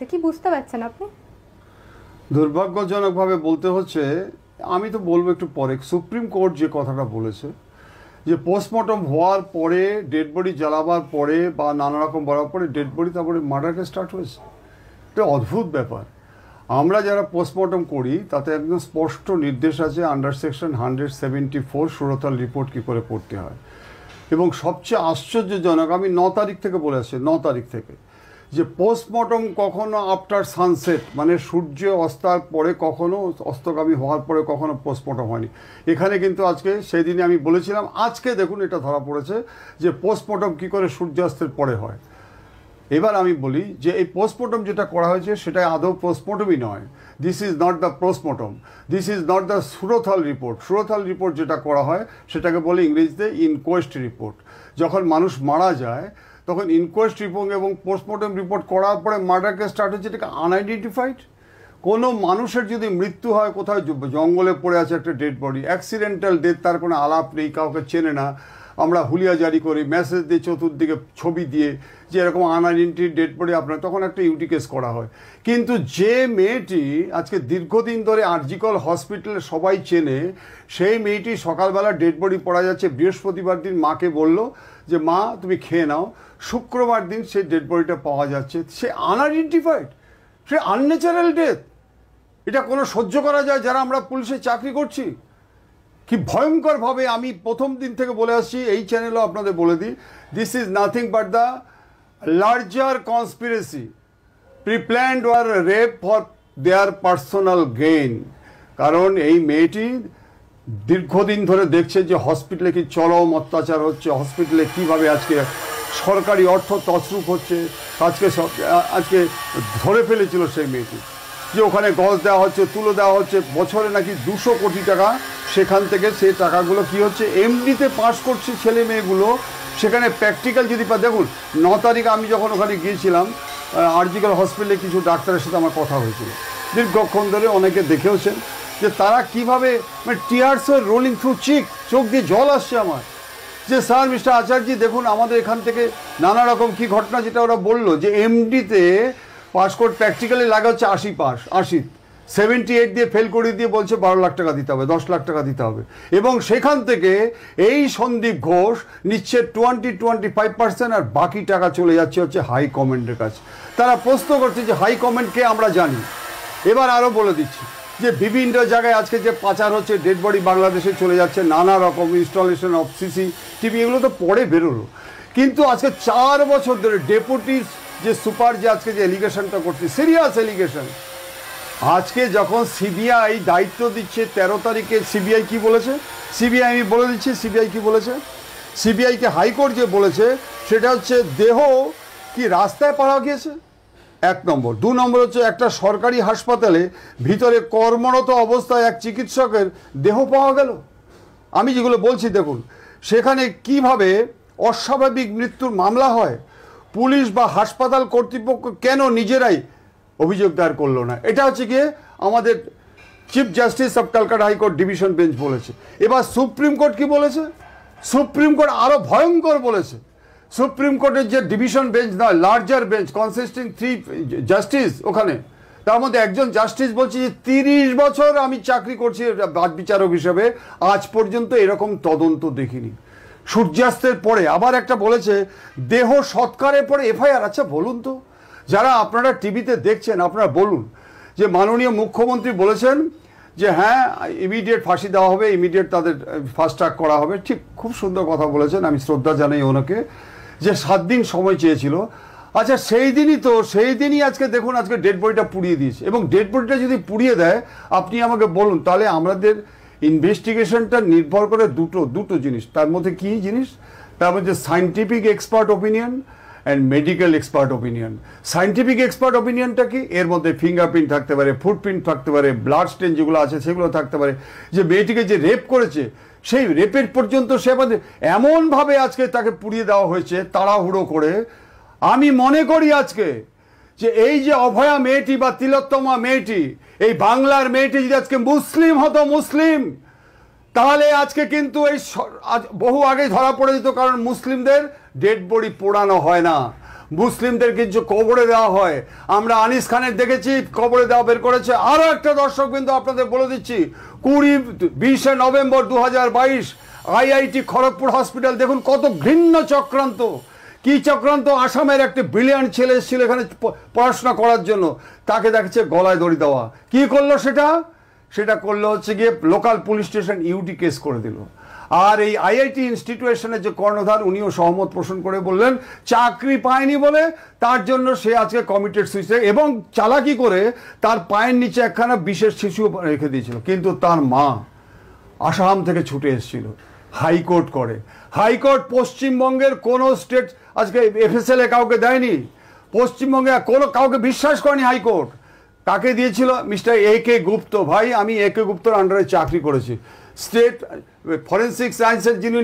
হচ্ছে, কি বুঝতে পারছেন আপনি? দুর্ভাগ্যজনকভাবে বলতে হচ্ছে, আমি তো বলবো একটু পরে, সুপ্রিম কোর্ট যে কথাটা বলেছে যে পোস্টমর্টম হওয়ার পরে, ডেড বডি জ্বালাবার পরে বা নানা রকম বলার পরে ডেড বডি তারপরে মার্ডারটা স্টার্ট হয়েছে। এটা অদ্ভুত ব্যাপার। আমরা যারা পোস্টমর্টম করি তাতে একদম স্পষ্ট নির্দেশ আছে আন্ডার সেকশন 174 সুরতাল রিপোর্ট কী করে পড়তে হয়। এবং সবচেয়ে আশ্চর্যজনক, আমি 9 তারিখ থেকে বলে আসছি, 9 তারিখ থেকে, যে পোস্টমর্টম কখনো আফটার সানসেট মানে সূর্য অস্তার পরে, কখনো অস্তগামী হওয়ার পরে কখনো পোস্টমর্টম হয়নি। এখানে কিন্তু আজকে, সেই দিনে আমি বলেছিলাম, আজকে দেখুন এটা ধরা পড়েছে যে পোস্টমর্টম কী করে সূর্যাস্তের পরে হয়। এবার আমি বলি যে এই পোস্টমর্টম যেটা করা হয়েছে সেটা আদৌ পোস্টমর্টমই নয়। This is not the post-mortem, this is not the Surathal report. Surathal report যেটা করা হয় সেটাকে বলে ইংরেজিতে ইনকোয়েস্ট রিপোর্ট। যখন মানুষ মারা যায় তখন ইনকোয়েস্ট রিপোর্ট এবং পোস্টমর্টম রিপোর্ট করার পরে মার্ডার কেস স্টার্ট হচ্ছে, এটাকে আনআইডেন্টিফাইড। কোনো মানুষের যদি মৃত্যু হয়, কোথাও জঙ্গলে পড়ে আছে একটা ডেড বডি, অ্যাক্সিডেন্টাল ডেথ, তার কোনো আলাপ নেই, কাউকে চেনে না, আমরা হুলিয়া জারি করি, মেসেজ দিয়ে চতুর্দিকে ছবি দিয়ে যে এরকম আনআইডেন্টিফাইড ডেড বডি আপনার, তখন একটা ইউটি কেস করা হয়। কিন্তু যে মেয়েটি আজকে দীর্ঘদিন ধরে আরজিকর হসপিটালে সবাই চেনে, সেই মেয়েটি সকালবেলা ডেড বডি পড়া যাচ্ছে, বৃহস্পতিবার দিন মাকে বলল যে মা তুমি খেয়ে নাও, শুক্রবার দিন সেই ডেড বডিটা পাওয়া যাচ্ছে। সে আনআইডেন্টিফাইড, সে আনন্যাচারাল ডেথ। এটা কোনো সহ্য করা যায় যারা আমরা পুলিশে চাকরি করছি? কি ভয়ঙ্করভাবে, আমি প্রথম দিন থেকে বলে আসছি, এই চ্যানেলও আপনাদের বলে দিই, this is nothing but the larger conspiracy, preplanned war rape for their personal gain. কারণ এই মেয়েটি দীর্ঘদিন ধরে দেখছে যে হসপিটালে কি চরম অত্যাচার হচ্ছে, হসপিটালে কিভাবে আজকে সরকারি অর্থ তছরূপ হচ্ছে। আজকে ধরে ফেলেছিল সেই মেয়েটি যে ওখানে গজ দেওয়া হচ্ছে, তুলো দেওয়া হচ্ছে, বছরে নাকি 200 কোটি টাকা, সেখান থেকে সেই টাকাগুলো কি হচ্ছে, এমনিতে পাস করছে ছেলে মেয়েগুলো। সেখানে প্র্যাকটিক্যাল যদি দেখুন, 9 তারিখে আমি যখন ওখানে গিয়েছিলাম আরজিকর হসপিটালে, কিছু ডাক্তারের সাথে আমার কথা হয়েছিল, দীর্ঘক্ষণ ধরে অনেকে দেখেওছেন যে তারা কীভাবে, মানে টিয়ার্স রোলিং থ্রু চোখ দিয়ে জল আসছে আমার, যে স্যার মিস্টার আচার্যি দেখুন আমাদের এখান থেকে নানা রকম কী ঘটনা, যেটা ওরা বললো যে এমডিতে পাস কোর্স প্র্যাকটিক্যালি লাগা হচ্ছে 80, 78 দিয়ে ফেল করে দিয়ে বলছে 12 লাখ টাকা দিতে হবে, 10 লাখ টাকা দিতে হবে। এবং সেখান থেকে এই সন্দীপ ঘোষ নিচ্ছে 25% আর বাকি টাকা চলে যাচ্ছে হচ্ছে হাই কমান্ডের কাছে। তারা প্রশ্ন করছে যে হাই কমান্ডকে আমরা জানি। এবার আরও বলে দিচ্ছি যে বিভিন্ন জায়গায় আজকে যে পাচার হচ্ছে, ডেড বডি বাংলাদেশে চলে যাচ্ছে, নানা রকম ইনস্টলেশন অফ সিসিটিভি, এগুলো তো পরে বেরোলো। কিন্তু আজকে 4 বছর ধরে ডেপুটি যে সুপার যে আজকে যে এলিগেশনটা করছে, সিরিয়াস এলিগেশন, আজকে যখন সিবিআই দায়িত্ব দিচ্ছে 13 তারিখে, সিবিআই কি বলেছে, সিবিআই আমি বলে দিচ্ছি সিবিআই কি বলেছে। সিবিআইকে হাইকোর্ট যে বলেছে সেটা হচ্ছে দেহ কি রাস্তায় পাওয়া গিয়েছে, 1 নম্বর। 2 নম্বর হচ্ছে একটা সরকারি হাসপাতালে ভিতরে কর্মরত অবস্থায় এক চিকিৎসকের দেহ পাওয়া গেল। আমি যেগুলো বলছি দেখুন, সেখানে কিভাবে অস্বাভাবিক মৃত্যুর মামলা হয়, পুলিশ বা হাসপাতাল কর্তৃপক্ষ কেন নিজেরাই অভিযোগ দায়ের করলো না? এটা হচ্ছে গিয়ে আমাদের chief justice of Calcutta high court division bench বলেছে। এবার সুপ্রিম কোর্ট কি বলেছে? সুপ্রিম কোর্ট আরও ভয়ঙ্কর বলেছে। সুপ্রিম কোর্টের যে ডিভিশন বেঞ্চ নয়, লার্জার বেঞ্চ কনসিস্টিং 3 জাস্টিস, ওখানে তার মধ্যে একজন জাস্টিস বলছে যে 30 বছর আমি চাকরি করছি বাদ বিচারক হিসেবে, আজ পর্যন্ত এরকম তদন্ত দেখিনি। সূর্যাস্তের পরে আবার একটা বলেছে দেহ সৎকারের পরে এফআইআর। আচ্ছা বলুন তো, যারা আপনারা টিভিতে দেখছেন আপনারা বলুন যে মাননীয় মুখ্যমন্ত্রী বলেছেন যে হ্যাঁ ইমিডিয়েট ফাঁসি দেওয়া হবে, ইমিডিয়েট তাদের ফাস্ট ট্র্যাক করা হবে, ঠিক খুব সুন্দর কথা বলেছেন, আমি শ্রদ্ধা জানাই ওনাকে, যে 7 দিন সময় চেয়েছিল। আচ্ছা সেই দিনই আজকে দেখুন আজকে ডেড বডিটা পুড়িয়ে দিয়েছে। এবং ডেড বডিটা যদি পুড়িয়ে দেয়, আপনি আমাকে বলুন তাহলে আমাদের ইনভেস্টিগেশনটা নির্ভর করে দুটো জিনিস। তার মধ্যে কী জিনিস? তার মধ্যে scientific expert opinion and medical expert opinion. Scientific expert ওপিনিয়নটা কি? এর মধ্যে ফিঙ্গারপ্রিন্ট থাকতে পারে, ফুটপ্রিন্ট থাকতে পারে, ব্লাড স্টেন যেগুলো আছে সেগুলো থাকতে পারে, যে মেয়েটিকে যে রেপ করেছে সেই রেপের পর্যন্ত সে আমাদের এমনভাবে আজকে তাকে পুড়িয়ে দেওয়া হয়েছে তাড়াহুড়ো করে। আমি মনে করি আজকে যে এই যে অভয়া মেয়েটি বা তিলোত্তমা মেয়েটি, এই বাংলার মেয়েটি যদি আজকে মুসলিম হতো, মুসলিম, তাহলে আজকে কিন্তু বহু আগেই ধরা পড়ে যেত। কারণ মুসলিমদের ডেড বডি পোড়ানো হয় না, মুসলিমদের কিছু কবরে দেওয়া হয়। আমরা আনিস খানের দেখেছি কবরে দেওয়া বের করেছে। আরও একটা দর্শক কিন্তু আপনাদের বলে দিচ্ছি, 20 নভেম্বর 2022 IIT খড়গপুর হসপিটাল, দেখুন কত ঘৃণ্য চক্রান্ত। কি চক্রান্ত? আসামের একটা ব্রিলিয়ান্ট ছেলে এসেছিল এখানে পড়াশোনা করার জন্য, তাকে দেখছে গলায় দড়ি দেওয়া। কি করলো সেটা করলো হচ্ছে গিয়ে লোকাল পুলিশ স্টেশন ইউটি কেস করে দিল। আর এই IIT ইনস্টিটিউশনের যে কর্ণধার, উনিও সহমত পোষণ করে বললেন চাকরি পায়নি বলে তার জন্য সে আজকে কমিটেড সুইসাইড, এবং চালাকি করে তার পায়ের নিচে একখানা বিশেষ শিশু রেখে দিয়েছিল। কিন্তু তার মা আসাম থেকে ছুটে এসেছিল, হাইকোর্ট করে। হাইকোর্ট পশ্চিমবঙ্গের কোনো স্টেট আজকে FSL কাউকে দেয়নি, পশ্চিমবঙ্গে কাউকে বিশ্বাস করেনি হাইকোর্ট। কাকে দিয়েছিল? মিস্টার AK গুপ্ত। ভাই, আমি AK গুপ্তর আন্ডারে চাকরি করেছি, স্টেট ফরেন্সিক সায়েন্সের যিনি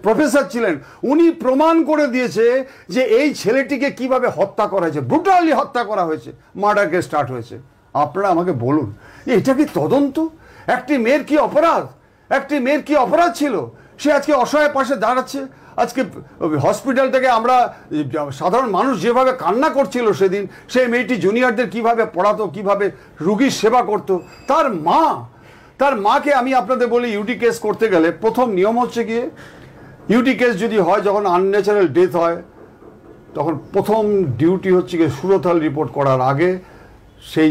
প্রফেসর ছিলেন, উনি প্রমাণ করে দিয়েছে যে এই ছেলেটিকে কিভাবে হত্যা করা হয়েছে, ব্রুটালি হত্যা করা হয়েছে, মার্ডার কেস স্টার্ট হয়েছে। আপনারা আমাকে বলুন, এটা কি তদন্ত? একটি মেয়ের কি অপরাধ? একটি মেয়ের কি অপরাধ ছিল? সে আজকে অসহায় পাশে দাঁড়াচ্ছে। আজকে হসপিটাল থেকে আমরা সাধারণ মানুষ যেভাবে কান্না করছিল সেদিন, সেই মেয়েটি জুনিয়রদের কিভাবে পড়াতো, কিভাবে রুগীর সেবা করত, তার মাকে আমি আপনাদের বলি, ইউটি কেস করতে গেলে প্রথম নিয়ম হচ্ছে গিয়ে, ইউটি কেস যদি হয়, যখন আনন্যাচারাল ডেথ হয়, তখন প্রথম ডিউটি হচ্ছে গিয়ে সুরতাল রিপোর্ট করার আগে সেই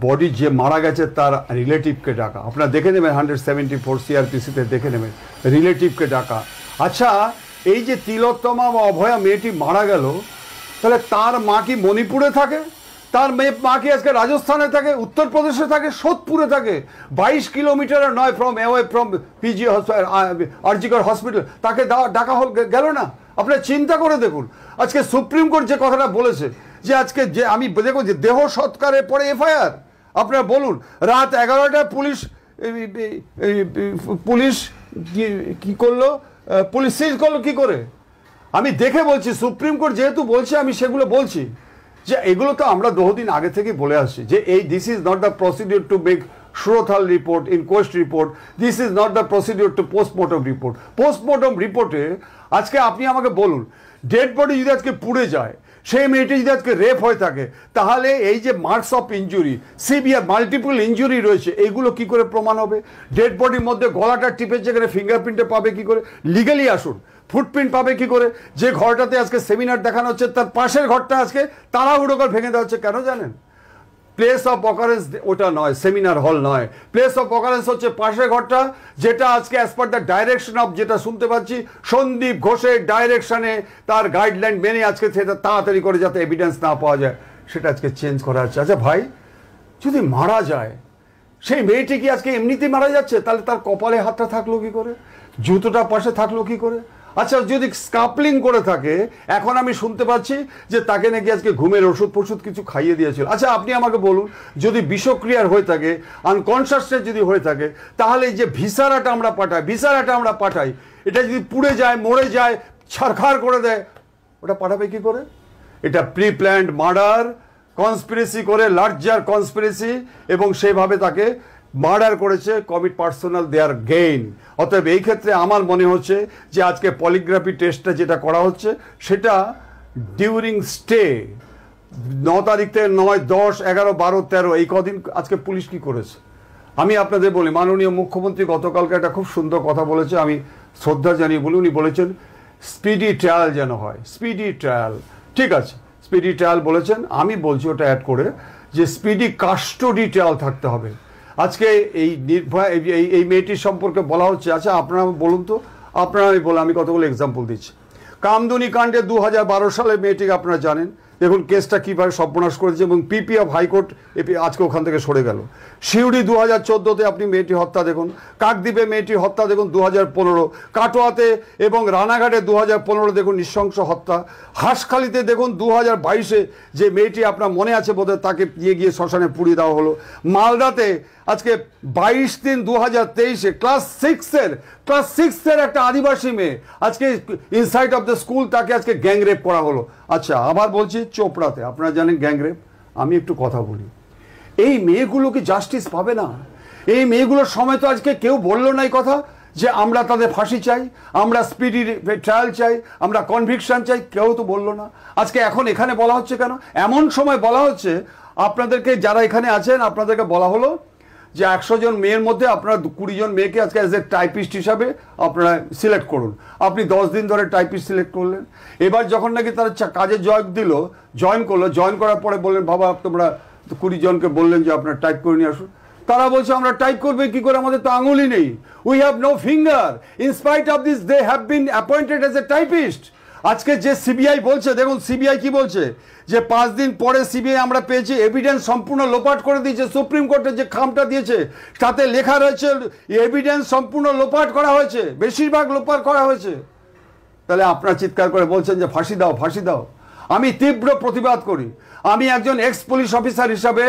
বডি যে মারা গেছে তার রিলেটিভকে ডাকা। আপনারা দেখে নেবেন 174 CRPC-তে দেখে নেবেন, রিলেটিভকে ডাকা। আচ্ছা, এই যে তিলোত্তমা বা অভয়া মেয়েটি মারা গেল, তাহলে তার মা কি মণিপুরে থাকে? তার মা কি আজকে রাজস্থানে থাকে, উত্তরপ্রদেশে থাকে, সোদপুরে থাকে? 22 কিলোমিটার নয় ফ্রম PG আরজিকর হসপিটাল, তাকে ডাকা গেল না? আপনারা চিন্তা করে দেখুন। আজকে সুপ্রিম কোর্ট যে কথাটা বলেছে যে আজকে যে আমি দেখো যে দেহ সৎকারের পরে FIR, আপনারা বলুন, রাত 11টায় পুলিশ কি করলো? পুলিশ সিজ করলো কি করে? আমি দেখে বলছি, সুপ্রিম কোর্ট যেহেতু বলছে আমি সেগুলো বলছি, যে এগুলো তো আমরা বহুদিন আগে থেকে বলে আসছি যে this is not the procedure to make শ্রোথাল report, inquest report, this is not the procedure to postmortem report. Postmortem রিপোর্টে আজকে আপনি আমাকে বলুন, ডেড বডি যদি আজকে পুড়ে যায়, সেই মেয়েটি যদি আজকে রেপ হয়ে থাকে, তাহলে এই যে marks of injury, severe multiple injury রয়েছে, এইগুলো কি করে প্রমাণ হবে? ডেড বডির মধ্যে গলাটা টিপে যেখানে ফিঙ্গারপ্রিন্টে পাবে কি করে? লিগালি আসুন, ফুটপ্রিন্ট পাবে কি করে? যে ঘরটাতে আজকে সেমিনার দেখানো হচ্ছে তার পাশের ঘরটা আজকে তাড়াহুড়ো করে ভেঙে দেওয়া হচ্ছে, কেন জানেন? প্লেস অফ অকারেন্স ওটা নয়, সেমিনার হল নয়। প্লেস অফ অকারেন্স হচ্ছে পাশের ঘরটা, যেটা আজকে as per the direction of, যেটা শুনতে পাচ্ছি সন্দীপ ঘোষের ডাইরেকশনে, তার গাইডলাইন মেনে আজকে সেটা তাড়াতাড়ি করে যাতে এভিডেন্স না পাওয়া যায় সেটা আজকে চেঞ্জ করা হচ্ছে। আচ্ছা ভাই, যদি মারা যায়, সেই মেয়েটি কি আজকে এমনিতেই মারা যাচ্ছে, তাহলে তার কপালে হাতটা থাকলো কি করে? জুতোটা পাশে থাকলো কি করে? আচ্ছা, যদি স্কাপলিং করে থাকে, এখন আমি শুনতে পাচ্ছি যে তাকে নাকি আজকে ঘুমের ওষুধ কিছু খাইয়ে দিয়েছিল। আচ্ছা, আপনি আমাকে বলুন, যদি বিষক্রিয়ার হয়ে থাকে, আনকনশাসনেস যদি হয়ে থাকে, তাহলে যে ভিসারাটা আমরা পাঠাই, এটা যদি পুড়ে যায়, মরে যায়, ছারখার করে দেয়, ওটা পাঠাবে কি করে? এটা প্রি প্ল্যান্ড মার্ডার, কনস্পিরেসি করে, লার্জার কনস্পিরেসি, এবং সেভাবে তাকে মার্ডার করেছে, কমিট পার্সোনাল দেয়ার গেইন। অতএব এই ক্ষেত্রে আমার মনে হচ্ছে যে আজকে পলিগ্রাফি টেস্টটা যেটা করা হচ্ছে সেটা ডিউরিং স্টে 9 তারিখ থেকে 9, 10, 11, 12, 13 এই কদিন আজকে পুলিশ কি করেছে? আমি আপনাদের বলি, মাননীয় মুখ্যমন্ত্রী গতকালকে একটা খুব সুন্দর কথা বলেছে, আমি শ্রদ্ধা জানিয়ে বলি। উনি বলেছেন স্পিডি ট্রায়াল যেন হয়, স্পিডি ট্রায়াল। ঠিক আছে, স্পিডি ট্রায়াল বলেছেন, আমি বলছি ওটা অ্যাড করে যে স্পিডি কাস্টোডি ট্রায়াল থাকতে হবে। আজকে এই নির্ভয়া এই মেয়েটির সম্পর্কে বলা হচ্ছে। আচ্ছা, আপনারা বলুন তো, আমি কতগুলো এক্সাম্পল দিচ্ছি। কামদুনি কাণ্ডে 2012 সালে মেয়েটিকে আপনারা জানেন, দেখুন কেসটা কীভাবে সর্বনাশ করেছে, এবং পিপি অফ হাইকোর্ট আজকে ওখান থেকে সরে গেল। সিউড়ি 2014-তে আপনি মেয়েটি হত্যা দেখুন, কাকদ্বীপে মেয়েটি হত্যা দেখুন 2015, কাটোয়াতে এবং রানাঘাটে 2015 দেখুন নৃশংস হত্যা, হাঁসখালিতে দেখুন 2022-এ যে মেয়েটি আপনার মনে আছে বোধহয়, তাকে গিয়ে শ্মশানে পুড়িয়ে দেওয়া হলো। মালদাতে আজকে 22/3/2023-এ ক্লাস 6-এর একটা আদিবাসী মেয়ে আজকে ইনসাইড অফ দ্য স্কুল, তাকে আজকে গ্যাংরেপ করা হলো। আচ্ছা, আবার বলছি চোপড়াতে, আপনারা জানেন গ্যাংরেপ। আমি একটু কথা বলি, এই মেয়েগুলো কি জাস্টিস পাবে না? এই মেয়েগুলোর সময় তো আজকে কেউ বললো না এই কথা যে আমরা তাদের ফাঁসি চাই, আমরা স্পিডি ট্রায়াল চাই, আমরা কনভিকশন চাই? কেউ তো বললো না। আজকে এখন এখানে বলা হচ্ছে কেন? এমন সময় বলা হচ্ছে আপনাদেরকে, যারা এখানে আছেন আপনাদেরকে বলা হলো যে 100 জন মেয়ের মধ্যে আপনারা 20 জন মেয়েকে আজকে অ্যাজ এ টাইপিস্ট হিসাবে আপনারা সিলেক্ট করুন। আপনি 10 দিন ধরে টাইপিস্ট সিলেক্ট করলেন। এবার যখন নাকি তারা কাজে জয়েন করলো, জয়েন করার পরে বললেন বাবা তোমরা 20 জনকে বললেন যে আপনারা টাইপ করে নিয়ে আসুন। তারা বলছে আমরা টাইপ করবে কি করে, আমাদের তো আঙুলই নেই, we have no finger. In spite of this they have been appointed as a typist. আজকে যে সিবিআই বলছে, দেখুন সিবিআই কি বলছে, যে 5 দিন পরে সিবিআই আমরা পেয়েছি এভিডেন্স সম্পূর্ণ লোপাট করে দিয়েছে। সুপ্রিম কোর্টের যে খামটা দিয়েছে তাতে লেখা রয়েছে এভিডেন্স সম্পূর্ণ লোপাট করা হয়েছে, বেশিরভাগ লোপাট করা হয়েছে। তাহলে আপনারা চিৎকার করে বলছেন যে ফাঁসি দাও, ফাঁসি দাও। আমি তীব্র প্রতিবাদ করি। আমি একজন এক্স পুলিশ অফিসার হিসাবে,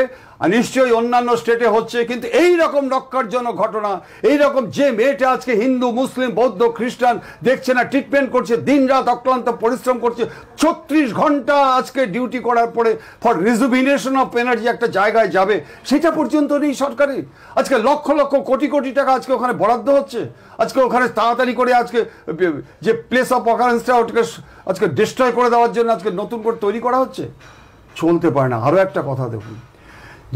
নিশ্চয়ই অন্যান্য স্টেটে হচ্ছে, কিন্তু এই রকম নক্কারজনক ঘটনা, এই রকম যে মেয়েটা আজকে হিন্দু মুসলিম বৌদ্ধ খ্রিস্টান দেখছে না, ট্রিটমেন্ট করছে, দিন রাত অক্লান্ত পরিশ্রম করছে, 36 ঘন্টা আজকে ডিউটি করার পরে ফর রিজুভিনেশন অফ এনার্জি একটা জায়গায় যাবে, সেটা পর্যন্ত নেই সরকারি। আজকে লক্ষ লক্ষ কোটি কোটি টাকা আজকে ওখানে বরাদ্দ হচ্ছে। আজকে ওখানে তাড়াতাড়ি করে আজকে যে প্লেস অফ অকারেন্সটা ওটাকে আজকে ডিস্ট্রয় করে দেওয়ার জন্য আজকে নতুন করে তৈরি করা হচ্ছে। চলতে পারে না। আরও একটা কথা দেখুন,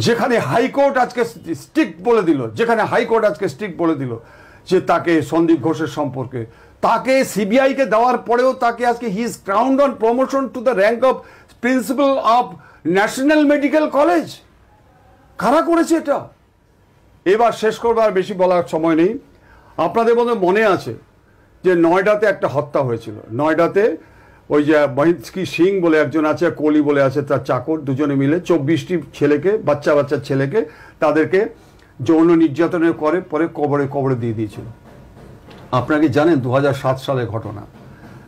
যেখানে হাইকোর্ট আজকে স্ট্রিক্ট বলে দিল, যে তাকে সন্দীপ ঘোষের সম্পর্কে, তাকে সিবিআইকে দেওয়ার পরেও তাকে আজকে he is crowned on promotion to the rank of principal of national medical college. কারা করেছে এটা? এবার শেষ করবার বেশি বলার সময় নেই। আপনাদের মনে আছে যে নয়ডাতে একটা হত্যা হয়েছিল। নয়ডাতে ওই যে মহিন্দ্র সিং বলে একজন আছে, কোহলি বলে আছে তার চাকর, দুজনে মিলে 24টি ছেলেকে, বাচ্চা ছেলেকে তাদেরকে যৌন নির্যাতনের পরে কবরে দিয়ে দিয়েছিল। আপনারা কি জানেন 2007 সালের ঘটনা?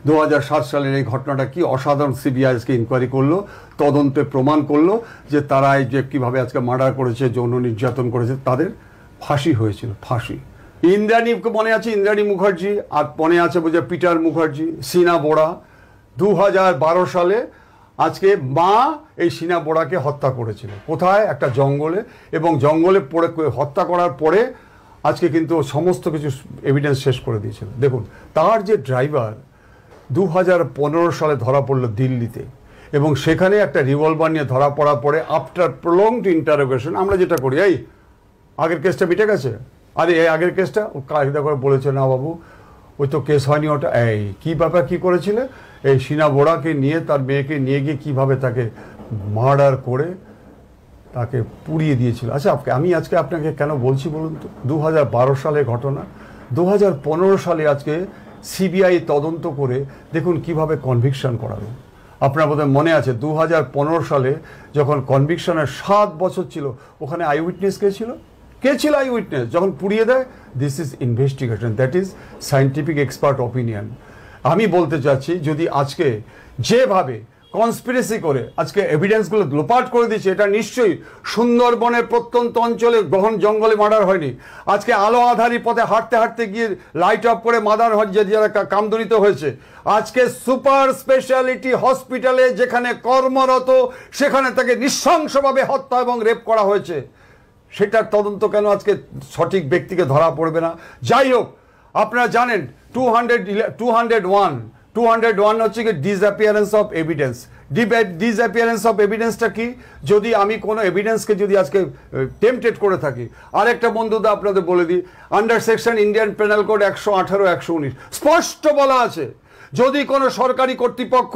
2007 সালের এই ঘটনাটা কি অসাধারণ। সিবিআই আজকে ইনকোয়ারি করলো, তদন্তে প্রমাণ করলো যে তারা এই যে কীভাবে আজকে মার্ডার করেছে, যৌন নির্যাতন করেছে, তাদের ফাঁসি হয়েছিল। ফাঁসি। ইন্দ্রাণী মনে আছে, ইন্দ্রাণী মুখার্জি, আর মনে আছে বোঝা পিটার মুখার্জি, সিনা বোরা। 2012 সালে আজকে মা এই সিনা বোরাকে হত্যা করেছিল। কোথায়? একটা জঙ্গলে। এবং জঙ্গলে পড়ে হত্যা করার পরে আজকে কিন্তু সমস্ত কিছু এভিডেন্স শেষ করে দিয়েছিল। দেখুন, তার যে ড্রাইভার 2015 সালে ধরা পড়লো দিল্লিতে, এবং সেখানে একটা রিভলভার নিয়ে ধরা পড়ার পরে আফটার প্রলংড ইন্টারোগেশন, আমরা যেটা করি, এই আগের কেসটা মিটে গেছে, আরে এই আগের কেসটা কায়দা করে বলেছে না বাবু ওই তো কেস হয়নি, ওটা এই কী ব্যাপার, কী করেছিল, এই সিনা বোরাকে নিয়ে তার মেয়েকে নিয়ে গিয়ে কীভাবে তাকে মার্ডার করে তাকে পুড়িয়ে দিয়েছিল। আচ্ছা, আমি আজকে আপনাকে কেন বলছি বলুন তো? 2012 সালে ঘটনা, 2015 সালে আজকে সিবিআই তদন্ত করে দেখুন কিভাবে কনভিকশন করালো। আপনার বোধহয় মনে আছে 2015 সালে যখন কনভিকশনের 7 বছর ছিল, ওখানে আই উইটনেস কে ছিল আই উইটনেস যখন পুড়িয়ে দেয়? This is investigation, that is scientific expert opinion. আমি বলতে চাচ্ছি, যদি আজকে যেভাবে কনস্পিরেসি করে আজকে এভিডেন্সগুলো লোপাট করে দিচ্ছে, এটা নিশ্চয়ই সুন্দরবনের প্রত্যন্ত অঞ্চলে গহন জঙ্গলে মার্ডার হয়নি। আজকে আলো আধারি পথে হাঁটতে হাঁটতে গিয়ে লাইট অফ করে মার্ডার হচ্ছে যারা কামদুনিত হয়েছে। আজকে সুপার স্পেশালিটি হসপিটালে যেখানে কর্মরত, সেখানে তাকে নৃশংসভাবে হত্যা এবং রেপ করা হয়েছে। সেটার তদন্ত কেন আজকে সঠিক ব্যক্তিকে ধরা পড়বে না? যাই হোক, আপনারা জানেন 201 হচ্ছে কি disappearance of evidence. Disappearance of এভিডেন্সটা কি? যদি আমি কোনো এভিডেন্সকে যদি আজকে টেম্পটেড করে থাকি, আরেকটা বন্ধুদা আপনাদের বলে দিই, under section Indian penal code 118, 119 স্পষ্ট বলা আছে, যদি কোনো সরকারি কর্তৃপক্ষ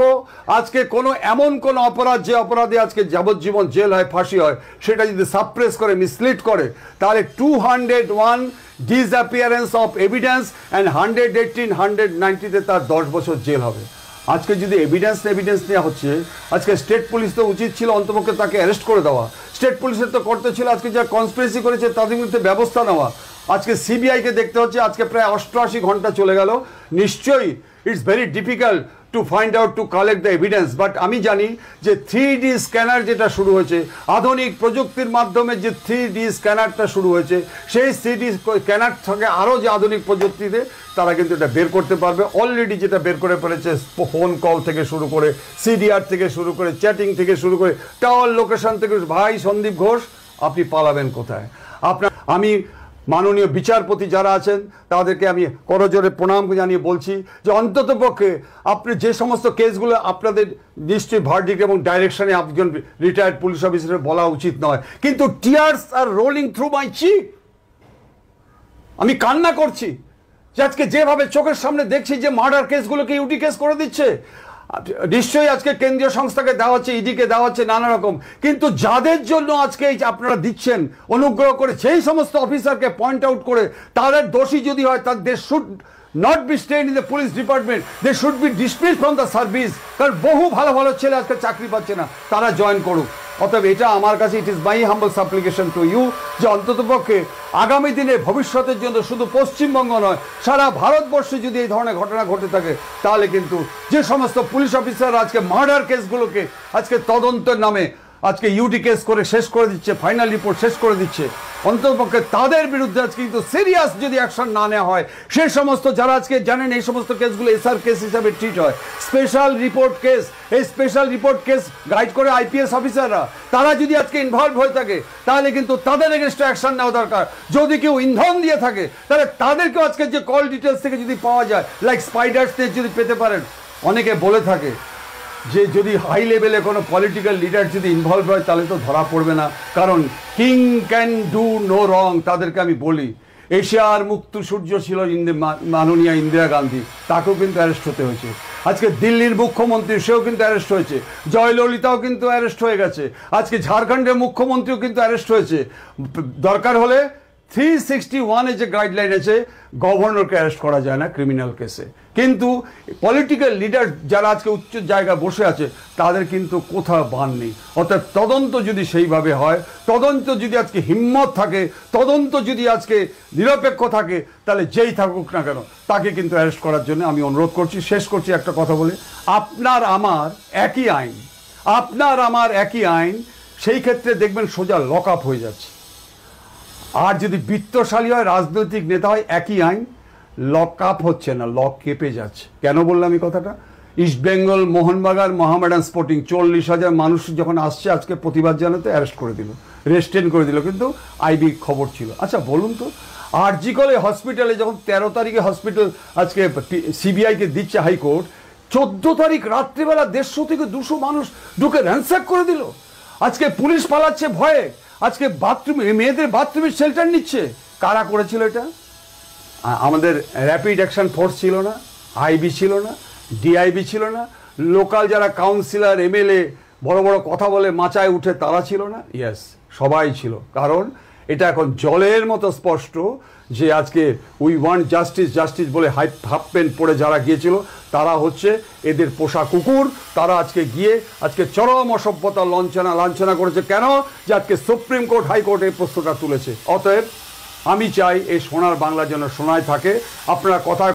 আজকে কোনো এমন কোনো অপরাধ, যে অপরাধে আজকে যাবজ্জীবন জেল হয়, ফাঁসি হয়, সেটা যদি সাপ্রেস করে, মিসলিড করে, তাহলে 201 ডিসঅ্যাপিয়ারেন্স অফ এভিডেন্স অ্যান্ড 118, 190-তে তার 10 বছর জেল হবে। আজকে যদি এভিডেন্স নেওয়া হচ্ছে, আজকে স্টেট পুলিশ তো উচিত ছিল অন্তপক্ষে তাকে অ্যারেস্ট করে দেওয়া। স্টেট পুলিশের তো করতে ছিল আজকে যা কনস্পিরেসি করেছে তাদের বিরুদ্ধে ব্যবস্থা নেওয়া। আজকে সিবিআইকে দেখতে হচ্ছে আজকে প্রায় 88 ঘন্টা চলে গেল। নিশ্চয়ই it's very difficult to find out, to collect the evidence, but আমি জানি যে 3D স্ক্যানার যেটা শুরু হয়েছে, আধুনিক প্রযুক্তির মাধ্যমে যে 3D স্ক্যানারটা শুরু হয়েছে, সেই 3D স্ক্যানার থেকে আরও যে আধুনিক প্রযুক্তিতে তারা কিন্তু এটা বের করতে পারবে। অলরেডি যেটা বের করে ফেলেছে, ফোন কল থেকে শুরু করে, সিডিআর থেকে শুরু করে, চ্যাটিং থেকে শুরু করে, টাওয়ার লোকেশন থেকে। ভাই সন্দীপ ঘোষ, আপনি পালাবেন কোথায়? আমি মাননীয় বিচারপতি যারা আছেন তাদেরকে আমি করজোরে প্রণাম জানিয়ে বলছি যে অন্ততপক্ষে আপনি যে সমস্ত কেসগুলো আপনাদের নিশ্চয়ই ভার্ডিক্ট এবং ডাইরেকশনে একজন রিটায়ার্ড পুলিশ অফিসারের বলা উচিত নয়, কিন্তু tears are rolling through my cheek. আমি কান্না করছি যে আজকে যেভাবে চোখের সামনে দেখছি যে মার্ডার কেসগুলোকে ইউটি কেস করে দিচ্ছে। নিশ্চয়ই আজকে কেন্দ্রীয় সংস্থাকে দেওয়া হচ্ছে, ইডিকে দেওয়া হচ্ছে নানা রকম, কিন্তু যাদের জন্য আজকে এই যে আপনারা দিচ্ছেন অনুগ্রহ করে সেই সমস্ত অফিসারকে পয়েন্ট আউট করে তাদের দোষী যদি হয় তার they should not be stayed in the police department, they should be dismissed from the service. কারণ বহু ভালো ভালো ছেলে আজকে চাকরি পাচ্ছে না, তারা জয়েন করুক। অতএব এটা আমার কাছে it is my humble supplication to you যে অন্ততপক্ষে আগামী দিনে ভবিষ্যতের জন্য শুধু পশ্চিমবঙ্গ নয় সারা ভারতবর্ষে যদি এই ধরনের ঘটনা ঘটে থাকে তাহলে কিন্তু যে সমস্ত পুলিশ অফিসার আজকে মার্ডার কেসগুলোকে আজকে তদন্তের নামে আজকে ইউটি কেস করে শেষ করে দিচ্ছে, ফাইনাল রিপোর্ট শেষ করে দিচ্ছে, অন্ততপক্ষে তাদের বিরুদ্ধে আজকে কিন্তু সিরিয়াস যদি অ্যাকশন না নেওয়া হয়, সেই সমস্ত যারা আজকে জানেন এই সমস্ত কেসগুলো এসআর কেস হিসাবে ট্রিট হয়, স্পেশাল রিপোর্ট কেস, এই স্পেশাল রিপোর্ট কেস গাইড করে আইপিএস অফিসাররা, তারা যদি আজকে ইনভলভ হয়ে থাকে তাহলে কিন্তু তাদের এগেনস্টে অ্যাকশন নেওয়া দরকার। যদি কেউ ইন্ধন দিয়ে থাকে তাহলে তাদেরকেও আজকে যে কল ডিটেলস থেকে যদি পাওয়া যায়, লাইক স্পাইডার্স যদি পেতে পারেন। অনেকে বলে থাকে যে যদি হাই লেভেলে কোনো পলিটিক্যাল লিডার যদি ইনভলভ হয় তাহলে তো ধরা পড়বে না, কারণ king can do no wrong. তাদেরকে আমি বলি এশিয়ার মুক্ত সূর্য ছিল মাননীয় ইন্দিরা গান্ধী, তাকেও কিন্তু অ্যারেস্ট হতে হয়েছে। আজকে দিল্লির মুখ্যমন্ত্রী সেও কিন্তু অ্যারেস্ট হয়েছে, জয়ললিতাও কিন্তু অ্যারেস্ট হয়ে গেছে, আজকে ঝাড়খণ্ডের মুখ্যমন্ত্রীও কিন্তু অ্যারেস্ট হয়েছে। দরকার হলে 361 যে গাইডলাইন আছে গভর্নরকে অ্যারেস্ট করা যায় না ক্রিমিনাল কেসে, কিন্তু পলিটিক্যাল লিডার যারা আজকে উচ্চ জায়গায় বসে আছে তাদের কিন্তু কোথাও বান নেই। অর্থাৎ তদন্ত যদি সেইভাবে হয়, তদন্ত যদি আজকে হিম্মত থাকে, তদন্ত যদি আজকে নিরপেক্ষ থাকে, তাহলে যেই থাকুক না কেন তাকে কিন্তু অ্যারেস্ট করার জন্য আমি অনুরোধ করছি। শেষ করছি একটা কথা বলে, আপনার আমার একই আইন, আপনার আমার একই আইন, সেই ক্ষেত্রে দেখবেন সোজা লক আপ হয়ে যাচ্ছে। আর যদি বিত্তশালী হয়, রাজনৈতিক নেতা হয়, একই আইন, লক আপ হচ্ছে না, লক কেঁপে যাচ্ছে। কেন বললাম এই কথাটা? ইস্টবেঙ্গল মোহনবাগান মোহামেডান স্পোর্টিং 40,000 মানুষ যখন আসছে আজকে প্রতিবাদ জানাতে, অ্যারেস্ট করে দিল, রেস্টেন করে দিল, কিন্তু আইবি খবর ছিল। আচ্ছা বলুন তো, আরজি কলে হসপিটালে যখন 13 তারিখে হসপিটাল আজকে সিবিআইকে দিচ্ছে হাইকোর্ট, 14 তারিখ রাত্রিবেলা 150 থেকে 200 মানুষ ঢুকে র্যানস্যাক করে দিল। আজকে পুলিশ পালাচ্ছে ভয়ে, আজকে বাথরুমে মেয়েদের বাথরুমে শেল্টার নিচ্ছে। কারা করেছিল এটা? আমাদের র্যাপিড অ্যাকশন ফোর্স ছিল না, আইবি ছিল না, ডিআইবি ছিল না, লোকাল যারা কাউন্সিলর এমএলএ বড় বড় কথা বলে মাচায় উঠে তারা ছিল না? ইয়েস, সবাই ছিল। কারণ এটা এখন জলের মতো স্পষ্ট যে আজকে উই ওয়ান্ট জাস্টিস জাস্টিস বলে হাফ প্যান্ট পরে যারা গিয়েছিল তারা হচ্ছে এদের পোষা কুকুর। তারা আজকে গিয়ে আজকে চরম অসভ্যতা লাঞ্ছনা করেছে। কেন? যে আজকে সুপ্রিম কোর্ট হাইকোর্ট এই প্রশ্নটা তুলেছে। অতএব আমি চাই এই সোনার বাংলা যেন সোনায় থাকে। আপনারা কথা